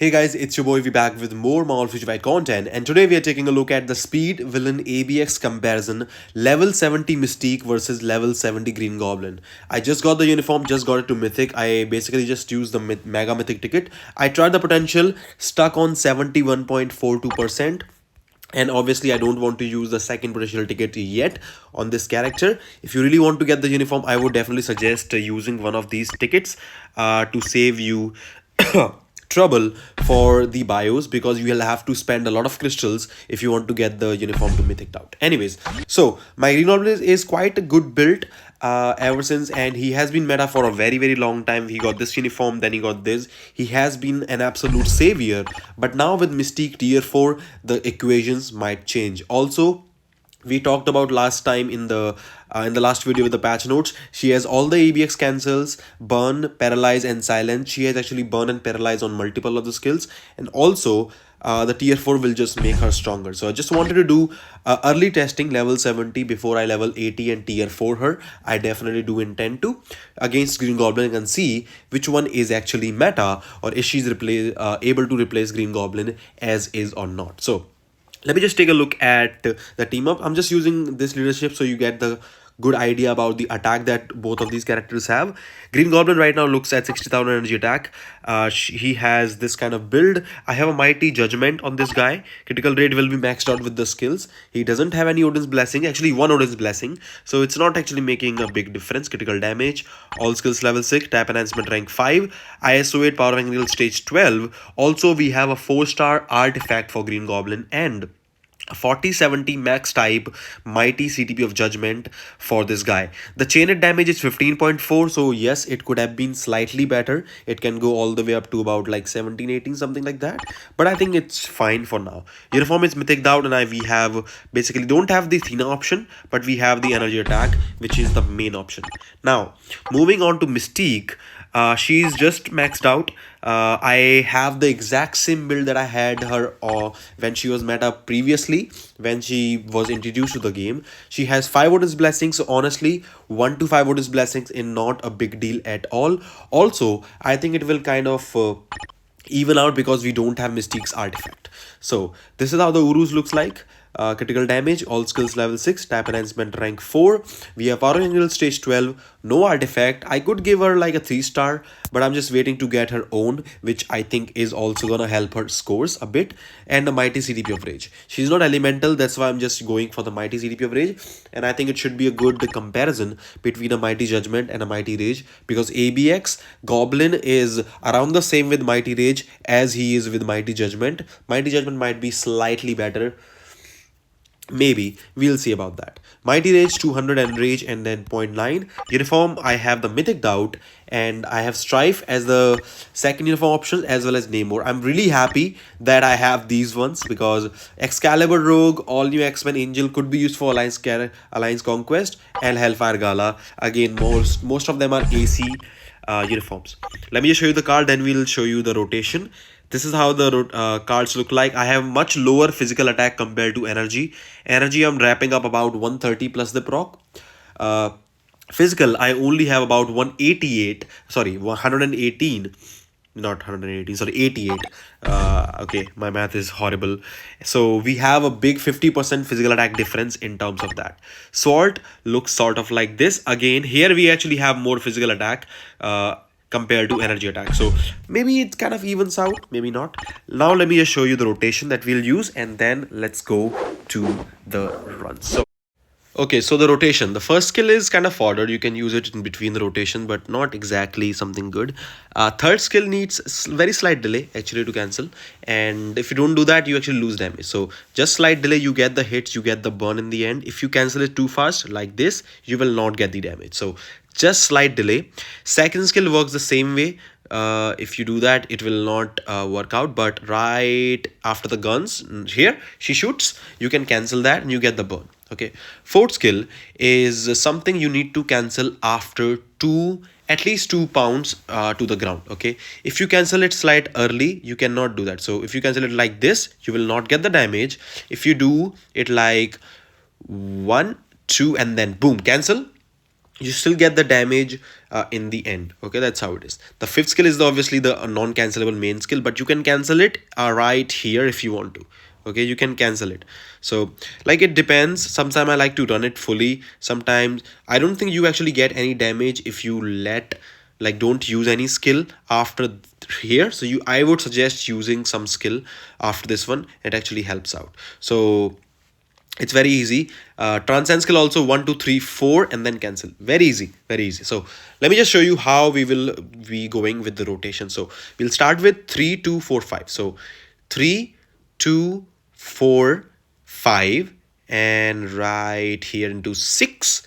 Hey guys, it's your boy V back with more Marvel Future Fight content, and today we are taking a look at the Speed Villain ABX comparison, level 70 Mystique versus level 70 Green Goblin. I just got the uniform, just got it to Mythic. I basically just used the Mega Mythic ticket. I tried the potential, stuck on 71.42%. And obviously I don't want to use the second potential ticket yet on this character. If you really want to get the uniform, I would definitely suggest using one of these tickets to save you trouble for the bios, because you will have to spend a lot of crystals if you want to get the uniform to mythic out. Anyways, so my green goblin is quite a good build ever since, and he has been meta for a very long time. He got this uniform, then he got this. He has been an absolute savior, but now with Mystique tier 4 the equations might change. Also, we talked about last time in the last video with the patch notes, she has all the ABX cancels, burn, paralyze and silence. She has actually burn and paralyze on multiple of the skills, and also the tier 4 will just make her stronger. So I just wanted to do early testing level 70 before I level 80 and tier 4 her. I definitely do intend to against Green Goblin and see which one is actually meta, or is she's able to replace Green Goblin as is or not. So let me just take a look at the team up. I'm just using this leadership so you get the good idea about the attack that both of these characters have. Green Goblin right now looks at 60,000 energy attack. He has this kind of build. I have a mighty judgment on this guy. Critical rate will be maxed out with the skills. He doesn't have any Odin's blessing, actually one Odin's blessing, so it's not actually making a big difference. Critical damage, all skills level 6, tap enhancement rank 5, ISO 8, power angle stage 12. Also we have a 4-star artifact for Green Goblin and 40-70 max type mighty CTP of judgment for this guy. The chained damage is 15.4, so yes, it could have been slightly better. It can go all the way up to about like 17-18, something like that, but I think it's fine for now. Uniform is mythic out, and we have basically don't have the Athena option, but we have the energy attack, which is the main option. Now moving on to Mystique, she's just maxed out. I have the exact same build that I had her when she was meta previously, when she was introduced to the game. She has 5 Odin's blessings, so honestly 1 to 5 Odin's blessings is not a big deal at all. Also, I think it will kind of even out because we don't have Mystique's artifact. So this is how the Urus looks like. Critical damage, all skills level 6, tap enhancement rank 4. We have power angle stage 12, no artifact. I could give her like a 3-star, but I'm just waiting to get her own, which I think is also gonna help her scores a bit, and a mighty CTP of rage. She's not elemental, that's why I'm just going for the mighty CTP of rage, and I think it should be a good comparison between a mighty judgment and a mighty rage, because ABX goblin is around the same with mighty rage as he is with mighty judgment. Mighty judgment might be slightly better, maybe, we'll see about that. Mighty rage 200 and rage, and then 0.9 uniform. I have the mythic doubt, and I have strife as the second uniform option, as well as Namor. I'm really happy that I have these ones, because Excalibur Rogue, all new X-Men Angel could be used for Alliance Conquest, and Hellfire Gala. Again, most of them are AC uniforms. Let me just show you the card, then we'll show you the rotation. This is how the cards look like. I have much lower physical attack compared to energy. Energy, I'm wrapping up about 130 plus the proc. Physical, I only have about 188, sorry, 118, not 118, sorry, 88. Okay, my math is horrible. So we have a big 50% physical attack difference in terms of that. Sword looks sort of like this. Again, here we actually have more physical attack compared to energy attack, so maybe it kind of evens out, maybe not. Now let me just show you the rotation that we'll use, and then let's go to the run. So okay, so the rotation, the first skill is kind of ordered. You can use it in between the rotation, but not exactly something good. Third skill needs very slight delay actually to cancel, and if you don't do that, you actually lose damage. So just slight delay, you get the hits, you get the burn in the end. If you cancel it too fast like this, you will not get the damage. So just slight delay. Second skill works the same way. If you do that, it will not work out, but right after the guns here she shoots, you can cancel that and you get the burn. Okay, fourth skill is something you need to cancel after at least 2 pounds to the ground. Okay, if you cancel it slight early, you cannot do that. So if you cancel it like this, you will not get the damage. If you do it like 1, 2 and then boom, cancel, you still get the damage in the end. Okay, that's how it is. The fifth skill is obviously the non-cancelable main skill, but you can cancel it right here if you want to. Okay, you can cancel it. So like it depends. Sometimes I like to run it fully. Sometimes I don't think you actually get any damage if you let, like, don't use any skill after here. So I would suggest using some skill after this one. It actually helps out. So it's very easy. Transcend skill also 1 2 3 4 and then cancel. Very easy, very easy. So let me just show you how we will be going with the rotation. So we'll start with 3 2 4 5. So 3 2 4 5 and right here into 6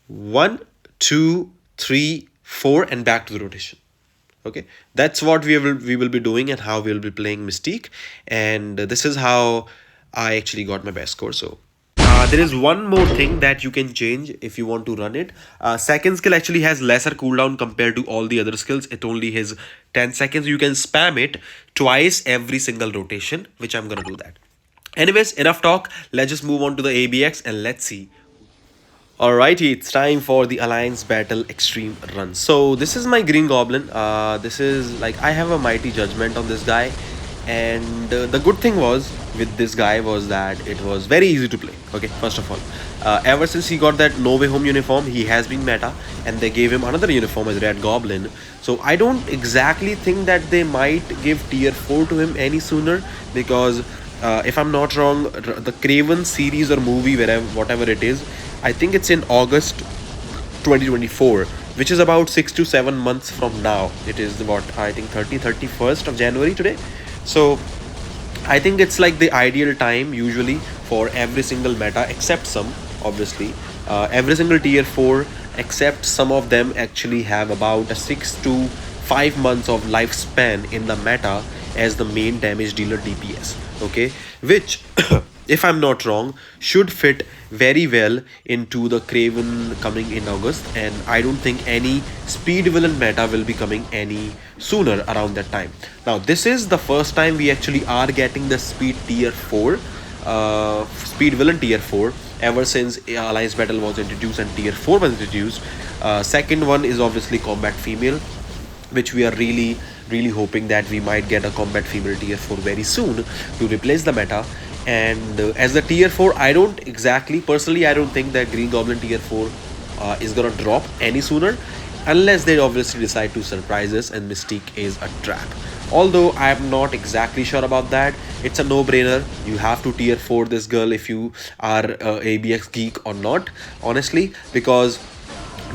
1 2 3 4 and back to the rotation. Okay, that's what we will be doing and how we'll be playing Mystique. And this is how I actually got my best score. So there is one more thing that you can change if you want to run it. Second skill actually has lesser cooldown compared to all the other skills. It only has 10 seconds. You can spam it twice every single rotation, which I'm gonna do that. Anyways, enough talk. Let's just move on to the ABX and let's see. Alrighty, it's time for the Alliance Battle Extreme Run. So this is my Green Goblin. This is like, I have a mighty judgment on this guy. And the good thing was with this guy was that it was very easy to play. Okay, first of all. Ever since he got that No Way Home uniform, he has been meta. And they gave him another uniform as Red Goblin. So I don't exactly think that they might give tier 4 to him any sooner. Because if I'm not wrong, the Craven series or movie, whatever it is, I think it's in August 2024, which is about 6 to 7 months from now. It is what, I think 31st of January today. So I think it's like the ideal time usually for every single meta, except some, obviously. Every single tier 4 except some of them actually have about a 6 to 5 months of lifespan in the meta as the main damage dealer DPS. Okay, which if I'm not wrong, should fit very well into the Craven coming in August. And I don't think any speed villain meta will be coming any sooner around that time. Now, this is the first time we actually are getting the speed tier 4, speed villain tier 4, ever since Alliance Battle was introduced and tier 4 was introduced. Second one is obviously combat female, which we are really hoping that we might get a combat female tier 4 very soon to replace the meta. And as the tier 4, I don't exactly, personally, I don't think that Green Goblin tier 4 is gonna drop any sooner, unless they obviously decide to surprise us and Mystique is a trap. Although I am not exactly sure about that. It's a no-brainer. You have to tier 4 this girl if you are ABX geek or not, honestly, because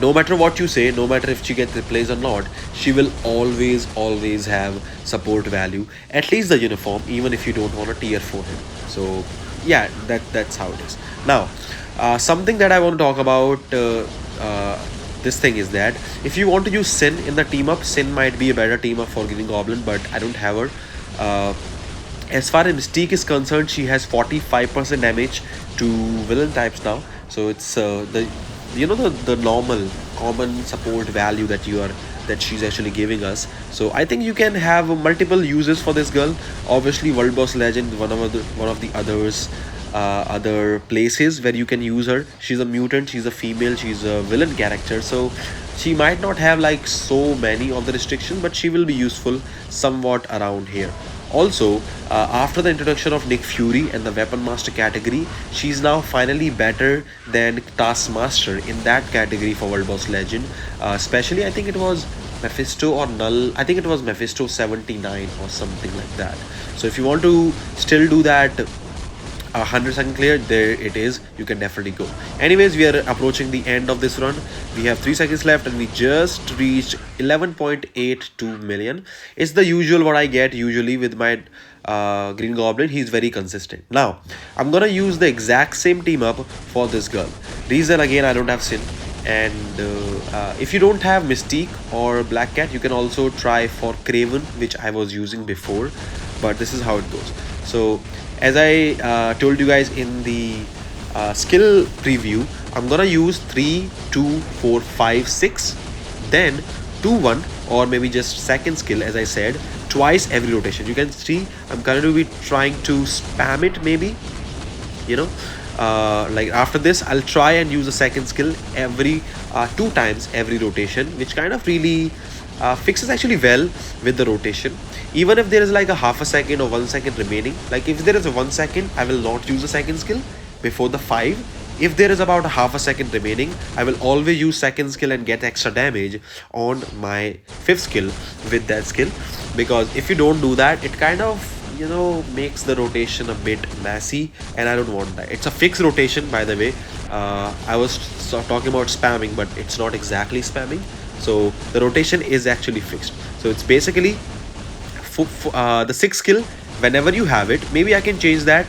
no matter what you say, no matter if she gets replaced or not, she will always have support value, at least the uniform, even if you don't want a tier 4 him. So yeah, that's how it is. Now something that I want to talk about this thing is that if you want to use Sin in the team up, Sin might be a better team up for Green Goblin, but I don't have her. As far as Mystique is concerned, she has 45% damage to villain types now. So it's the normal common support value that she's actually giving us. So I think you can have multiple uses for this girl. Obviously, World Boss Legend, one of the others, other places where you can use her. She's a mutant, she's a female, she's a villain character, so she might not have like so many of the restrictions, but she will be useful somewhat around here. Also, after the introduction of Nick Fury and the Weapon Master category, she's now finally better than Taskmaster in that category for World Boss Legend. Especially, I think it was Mephisto or Null. I think it was Mephisto 79 or something like that. So if you want to still do that 100-second clear, there it is, you can definitely go. Anyways, we are approaching the end of this run. We have 3 seconds left and we just reached 11.82 million. It's the usual what I get usually with my Green Goblin. He's very consistent. Now I'm gonna use the exact same team up for this girl. Reason, again, I don't have Sin, and if you don't have Mystique or Black Cat, you can also try for Craven, which I was using before, but this is how it goes. So as I told you guys in the skill preview, I'm gonna use 3 2 4 5 6, then 2 1, or maybe just second skill, as I said, twice every rotation. You can see I'm going to be trying to spam it, maybe, like after this, I'll try and use the second skill every 2 times every rotation, which kind of really fixes actually well with the rotation. Even if there is like a half a second or 1 second remaining, like if there is a 1 second, I will not use the second skill before the 5. If there is about a half a second remaining, I will always use second skill and get extra damage on my 5th skill with that skill. Because if you don't do that, it kind of, you know, makes the rotation a bit messy, and I don't want that. It's a fixed rotation, by the way. I was talking about spamming, but it's not exactly spamming. So the rotation is actually fixed. So it's basically the 6th skill, whenever you have it. Maybe I can change that.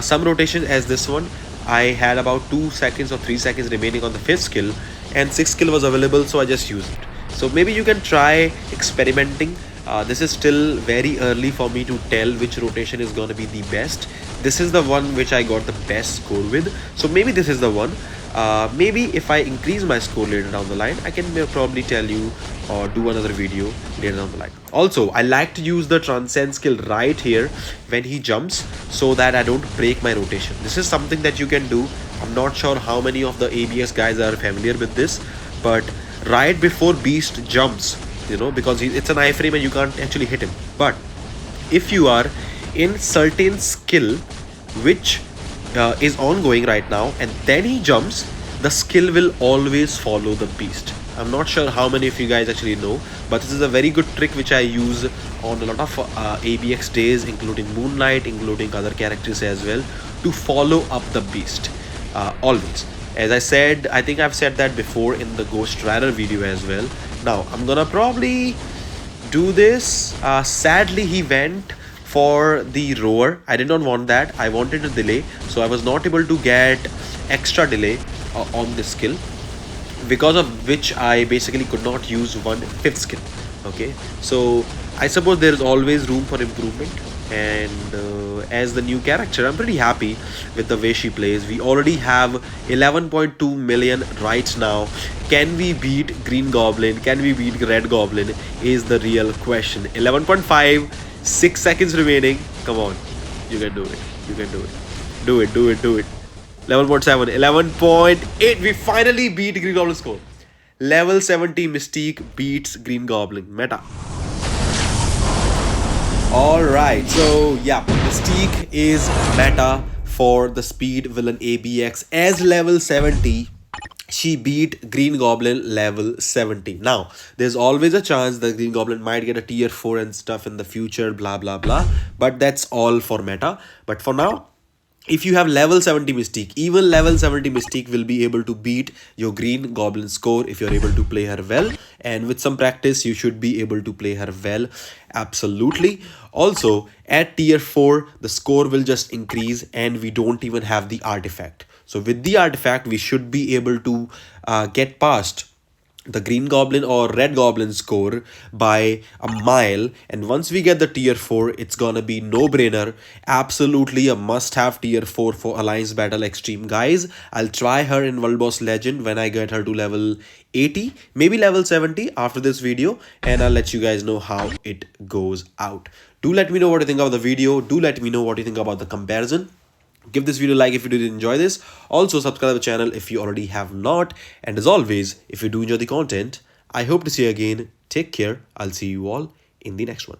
Some rotation as this one, I had about 2 seconds or 3 seconds remaining on the 5th skill, and 6th skill was available, so I just used it. So maybe you can try experimenting. This is still very early for me to tell which rotation is gonna be the best. This is the one which I got the best score with, so maybe this is the one. Maybe if I increase my score later down the line, I can probably tell you or do another video later down the line. Also, I like to use the transcend skill right here when he jumps, so that I don't break my rotation. This is something that you can do. I'm not sure how many of the ABX guys are familiar with this, but right before Beast jumps, you know, because it's an iframe and you can't actually hit him. But if you are in certain skill which is ongoing right now, and then he jumps, the skill will always follow the beast. I'm not sure how many of you guys actually know, but this is a very good trick which I use on a lot of ABX days, including Moonlight, including other characters as well, to follow up the beast always. As I said, I think I've said that before in the Ghost Rider video as well. Now I'm gonna probably do this. Sadly, he went for the roar. I did not want that. I wanted a delay, so I was not able to get extra delay on this skill, because of which I basically could not use 1/5 skill. Okay, so I suppose there is always room for improvement, and as the new character, I'm pretty happy with the way she plays. We already have 11.2 million right now. Can we beat Green Goblin? Can we beat Red Goblin is the real question. 11.5, 6 seconds remaining. Come on, you can do it. You can do it. Do it, do it, do it. 11.7, 11.8. We finally beat Green Goblin score. Level 70 Mystique beats Green Goblin meta. Alright, so yeah, Mystique is meta for the speed villain ABX. As level 70, she beat Green Goblin level 70. Now, there's always a chance that Green Goblin might get a tier 4 and stuff in the future, blah blah blah. But that's all for meta. But for now, if you have level 70 Mystique, even level 70 Mystique will be able to beat your Green Goblin score if you're able to play her well. And with some practice, you should be able to play her well. Absolutely. Also, at tier 4, the score will just increase and we don't even have the artifact. So with the artifact, we should be able to get past the Green Goblin or Red Goblin score by a mile. And once we get the tier 4, it's gonna be no-brainer. Absolutely a must-have tier 4 for Alliance Battle Extreme. Guys, I'll try her in World Boss Legend when I get her to level 80, maybe level 70 after this video, and I'll let you guys know how it goes out. Do let me know what you think of the video. Do let me know what you think about the comparison. Give this video a like if you did enjoy this. Also, subscribe to the channel if you already have not. And as always, if you do enjoy the content, I hope to see you again. Take care. I'll see you all in the next one.